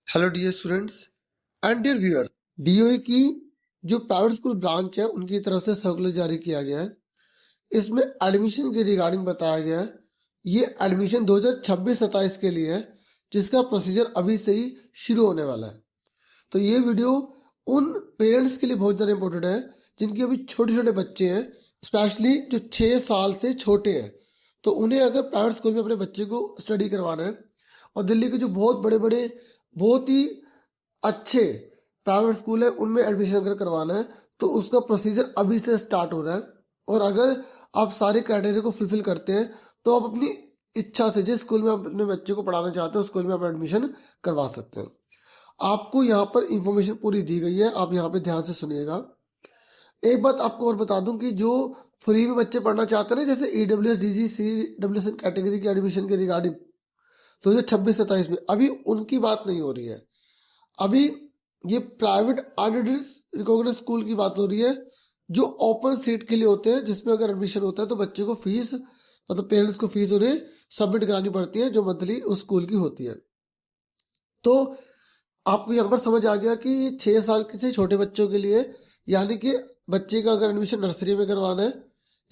Hello dear students and dear viewers. DOA की जो private school branch है उनकी तरफ से सर्कुलर जारी किया गया है। इसमें एडमिशन के रिगार्डिंग बताया गया है। ये एडमिशन 2026-27 के लिए है, जिसका प्रोसीजर अभी से ही शुरू होने वाला है। तो ये वीडियो उन पेरेंट्स के लिए बहुत ज़्यादा इंपॉर्टेंट है जिनके अभी छोटे छोटे बच्चे हैं, स्पेशली जो 6 साल से छोटे हैं। तो उन्हें अगर प्राइवेट स्कूल में अपने बच्चे को स्टडी करवाना है और दिल्ली के जो बहुत बड़े बड़े बहुत ही अच्छे प्राइवेट स्कूल है उनमें एडमिशन अगर करवाना है तो उसका प्रोसीजर अभी से स्टार्ट हो रहा है। और अगर आप सारे क्राइटेरिया को फुलफिल करते हैं तो आप अपनी इच्छा से जिस स्कूल में आप अपने बच्चे को पढ़ाना चाहते हैं उस स्कूल में आप एडमिशन करवा सकते हैं। आपको यहाँ पर इंफॉर्मेशन पूरी दी गई है, आप यहाँ पे ध्यान से सुनिएगा। एक बात आपको और बता दूं कि जो फ्री में बच्चे पढ़ना चाहते हैं ना, जैसे EWS DG CWS कैटेगरी की एडमिशन के रिगार्डिंग 2026-27 में, अभी उनकी बात नहीं हो रही है। अभी ये प्राइवेट अनएडेड रिकॉग्नाइज्ड स्कूल की बात हो रही है जो ओपन सीट के लिए होते हैं, जिसमें अगर एडमिशन होता है तो बच्चे को फीस मतलब पेरेंट्स को फीस उन्हें सबमिट करानी पड़ती है जो मंथली उस स्कूल की होती है। तो आपको यहाँ पर समझ आ गया कि 6 साल से छोटे बच्चों के लिए, यानी कि बच्चे का अगर एडमिशन नर्सरी में करवाना है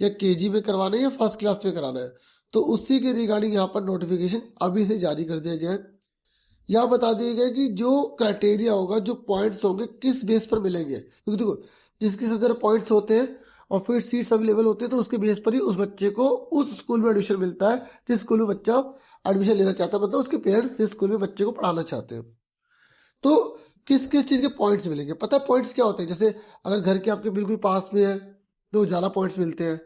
या केजी में करवाना है या फर्स्ट क्लास में कराना है तो उसी के रिगार्डिंग यहाँ पर नोटिफिकेशन अभी से जारी कर दिया गया है। यहाँ बता दिया गया कि जो क्राइटेरिया होगा, जो पॉइंट्स होंगे, किस बेस पर मिलेंगे, क्योंकि देखो जिसके सबसे ज्यादा पॉइंट्स होते हैं और फिर सीट्स अवेलेबल होती है तो उसके बेस पर ही उस बच्चे को उस स्कूल में एडमिशन मिलता है जिस स्कूल में बच्चा एडमिशन लेना चाहता है, मतलब उसके पेरेंट्स जिस स्कूल में बच्चे को पढ़ाना चाहते हैं। तो किस किस चीज़ के पॉइंट्स मिलेंगे, पता है पॉइंट्स क्या होते हैं? जैसे अगर घर के आपके बिल्कुल पास में है तो ज़्यादा पॉइंट्स मिलते हैं,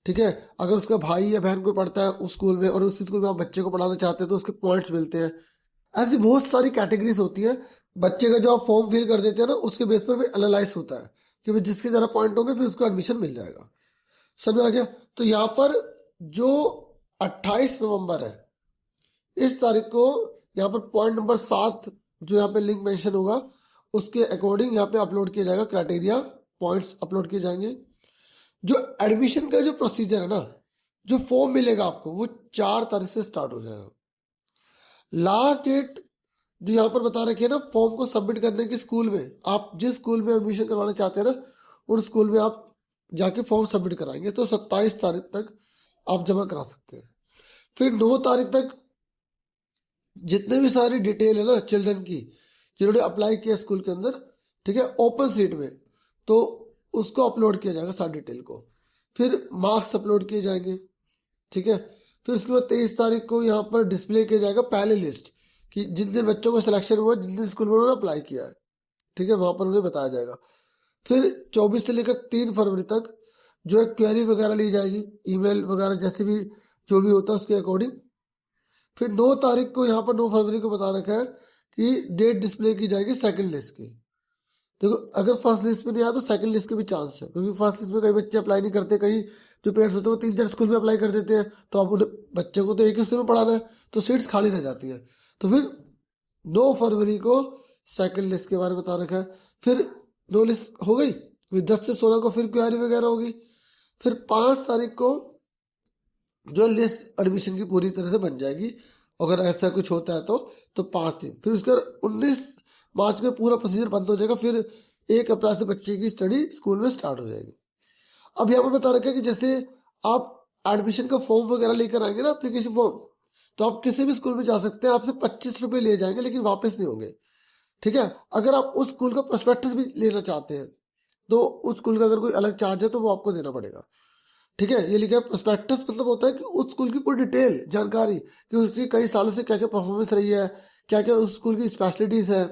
ठीक है। अगर उसका भाई या बहन कोई पढ़ता है उस स्कूल में और उस स्कूल में आप बच्चे को पढ़ाना चाहते हैं तो उसके पॉइंट्स मिलते हैं। ऐसी बहुत सारी कैटेगरीज होती है। बच्चे का जो आप फॉर्म फिल कर देते हैं ना उसके बेस पर भी एनालाइज होता है कि भाई जिसके ज़्यादा पॉइंट होंगे फिर उसको एडमिशन मिल जाएगा। समझ आ गया? तो यहाँ पर जो 28 नवंबर है इस तारीख को यहाँ पर पॉइंट नंबर 7 जो यहाँ पे लिंक मेंशन होगा उसके अकॉर्डिंग यहाँ पे अपलोड किया जाएगा, क्राइटेरिया पॉइंट्स अपलोड किए जाएंगे। जो एडमिशन का जो प्रोसीजर है ना, जो फॉर्म मिलेगा आपको वो 4 तारीख से स्टार्ट हो जाएगा। लास्ट डेट जो यहाँ पर बता रखी है ना फॉर्म को सबमिट करने की, स्कूल में आप जिस स्कूल में एडमिशन करवाना चाहते हैं ना उन स्कूल में आप जाके फॉर्म सबमिट कराएंगे तो 27 तारीख तक आप जमा करा सकते हैं। फिर 9 तारीख तक जितने भी सारी डिटेल है ना चिल्ड्रन की जिन्होंने अप्लाई किया स्कूल के अंदर, ठीक है, ओपन सीट में, तो उसको अपलोड किया जाएगा सारी डिटेल को। फिर मार्क्स अपलोड किए जाएंगे, ठीक है। फिर उसके बाद 23 तारीख को यहाँ पर डिस्प्ले किया जाएगा पहले लिस्ट कि जिन जिन बच्चों को सिलेक्शन हुआ, जिन जिन स्कूल में उन्होंने अप्लाई किया है, ठीक है, वहां पर उन्हें बताया जाएगा। फिर 24 से लेकर 3 फरवरी तक जो है क्वेरी वगैरह ली जाएगी, ईमेल वगैरह जैसे भी जो भी होता है उसके अकॉर्डिंग। फिर 9 तारीख को यहाँ पर 9 फरवरी को बता रखा है कि डेट डिस्प्ले की जाएगी सेकंड लिस्ट की। देखो अगर फर्स्ट लिस्ट में नहीं आया तो सेकंड लिस्ट के भी चांस है, क्योंकि फर्स्ट लिस्ट में कई बच्चे अप्लाई नहीं करते, कई जो पेरेंट्स होते हैं वो 3-4 स्कूल में अप्लाई कर देते हैं, तो आप उन्हें बच्चे को तो एक ही स्कूल में पढ़ाना है तो सीट्स खाली रह जाती है। तो फिर 9 फरवरी को सेकंड लिस्ट के बारे में बता रखा है। फिर 9 लिस्ट हो गई, फिर 10 से 16 को फिर क्वेरी वगैरह होगी। फिर 5 तारीख को जो लिस्ट एडमिशन की पूरी तरह से बन जाएगी, अगर ऐसा कुछ होता है तो 5 दिन। फिर उसके बाद 19 मार्च में पूरा प्रोसीजर बंद हो जाएगा। फिर 1 अप्रैल से बच्चे की स्टडी स्कूल में स्टार्ट हो जाएगी। अब यहाँ पर बता रखा है कि जैसे आप एडमिशन का फॉर्म वगैरह लेकर आएंगे ना, एप्लीकेशन फॉर्म, तो आप किसी भी स्कूल में जा सकते हैं, आपसे 25 रुपये ले जाएंगे लेकिन वापस नहीं होंगे, ठीक है। अगर आप उस स्कूल का प्रोस्पेक्टस भी लेना चाहते हैं तो उस स्कूल का अगर कोई अलग चार्ज है तो वो आपको देना पड़ेगा, ठीक है। ये लिखा है प्रोस्पेक्टस, मतलब होता है कि उस स्कूल की पूरी डिटेल जानकारी कि उसकी कई सालों से क्या क्या परफॉर्मेंस रही है, क्या क्या उस स्कूल की स्पेशलिटीज है।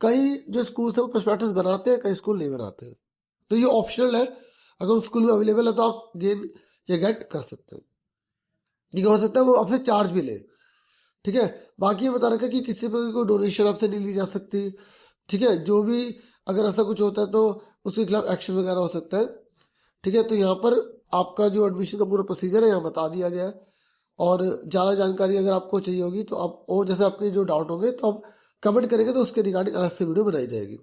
कई जो स्कूल है वो प्रोस्पेक्टस बनाते हैं, कई स्कूल नहीं बनाते हैं, तो ये ऑप्शनल है। अगर उस स्कूल में अवेलेबल है तो आप गेन या गेट कर सकते हैं। ये हो सकता है वो आपसे चार्ज भी ले, ठीक है। बाकी ये बता रखा है कि किसी पर कोई डोनेशन आपसे नहीं ली जा सकती, ठीक है। जो भी अगर ऐसा कुछ होता है तो उसके खिलाफ एक्शन वगैरह हो सकता है, ठीक है। तो यहाँ पर आपका जो एडमिशन का पूरा प्रोसीजर है यहाँ बता दिया गया है। और ज़्यादा जानकारी अगर आपको चाहिए होगी तो आप, और जैसे आपके जो डाउट होंगे तो आप कमेंट करेंगे तो उसके रिगार्डिंग अलग से वीडियो बनाई जाएगी,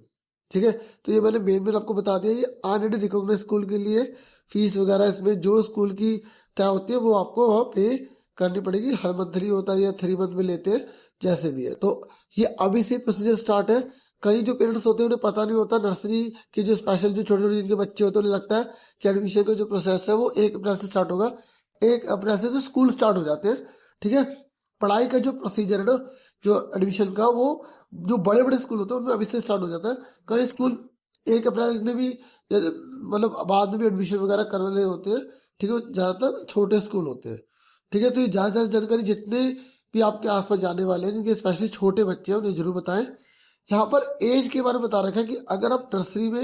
ठीक है। तो ये मैंने मेन आपको बता दिया। ये अनएडेड रिकॉग्नाइज्ड स्कूल के लिए फीस वगैरह इसमें जो स्कूल की तय होती है वो आपको वहाँ पे करनी पड़ेगी। हर मंथली होता है या 3 मंथ में लेते हैं, जैसे भी है। तो ये अभी से प्रोसीजर स्टार्ट है। कई जो पेरेंट्स होते हैं उन्हें पता नहीं होता, नर्सरी के जो स्पेशल जो छोटे छोटे जिनके बच्चे होते हैं उन्हें लगता है कि एडमिशन का जो प्रोसेस है वो 1 अप्रैल से स्टार्ट होगा। 1 अप्रैल से तो स्कूल स्टार्ट हो जाते हैं, ठीक है। पढ़ाई का जो प्रोसीजर है ना, जो एडमिशन का, वो जो बड़े बड़े स्कूल होते हैं उनमें अभी से स्टार्ट हो जाता है। कई स्कूल 1 अप्रैल में भी मतलब बाद में भी एडमिशन वगैरह कर रहे होते हैं, ठीक है। ज्यादातर छोटे स्कूल होते हैं, ठीक है। तो ये ज्यादा जानकारी जितने भी आपके आसपास जाने वाले हैं जिनके स्पेशली छोटे बच्चे हैं उन्हें जरूर बताएं। यहाँ पर एज के बारे में बता रखा है कि अगर आप नर्सरी में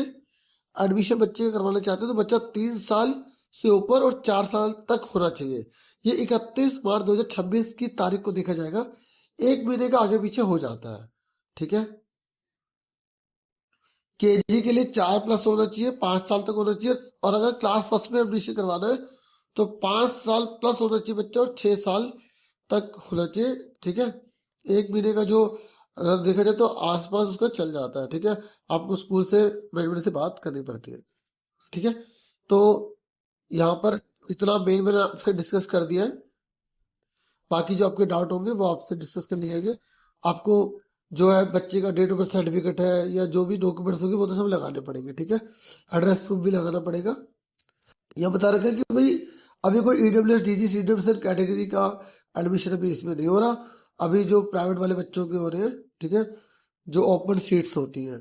एडमिशन बच्चे का करवाना चाहते हैं तो बच्चा 3 साल से ऊपर और 4 साल तक होना चाहिए। ये 31 मार्च 2026 की तारीख को देखा जाएगा, 1 महीने का आगे पीछे हो जाता है, ठीक है। केजी के लिए 4+ होना चाहिए, 5 साल तक होना चाहिए। और अगर क्लास फर्स्ट में एडमिशन करवाना है तो 5 साल+ होना चाहिए बच्चा, और 6 साल तक होना चाहिए, ठीक है। 1 महीने का जो अगर देखा जाए तो आसपास उसका चल जाता है, ठीक है। आपको स्कूल से मैनेजमेंट से बात करनी पड़ती है, ठीक है। तो यहाँ पर इतना मेन मैंने आपसे डिस्कस कर दिया है। बाकी जो आपके डाउट होंगे वो आपसे डिस्कस कर लिए जाएंगे। आपको जो है बच्चे का डेट ऑफ बर्थ सर्टिफिकेट है या जो भी डॉक्यूमेंट्स होंगे वो तो सब लगाने पड़ेंगे, ठीक है। एड्रेस प्रूफ भी लगाना पड़ेगा। यहाँ बता रखा है कि भाई अभी कोई ईडब्ल्यूएस डीजी सीडब्ल्यूएस कैटेगरी का एडमिशन अभी इसमें नहीं हो रहा। अभी जो प्राइवेट वाले बच्चों के हो रहे हैं, ठीक है, जो ओपन सीट्स होती हैं,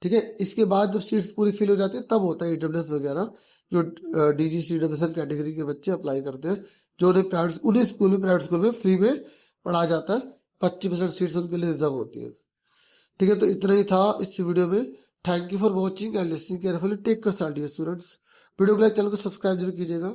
ठीक है। इसके बाद जब सीट्स पूरी फिल हो जाती है तब होता है ईडब्ल्यूएस वगैरह, जो डीजी सीडब्ल्यूएस कैटेगरी के बच्चे अप्लाई करते हैं, जो उन्हें स्कूल में प्राइवेट स्कूल में फ्री में पढ़ाया जाता है। 25% सीट्स उनके लिए रिजर्व होती है, ठीक है। तो इतना ही था इस वीडियो में। Thank you for watching and listening carefully. Take care students. Video को लाइक, चैनल को सब्सक्राइब जरूर कीजिएगा।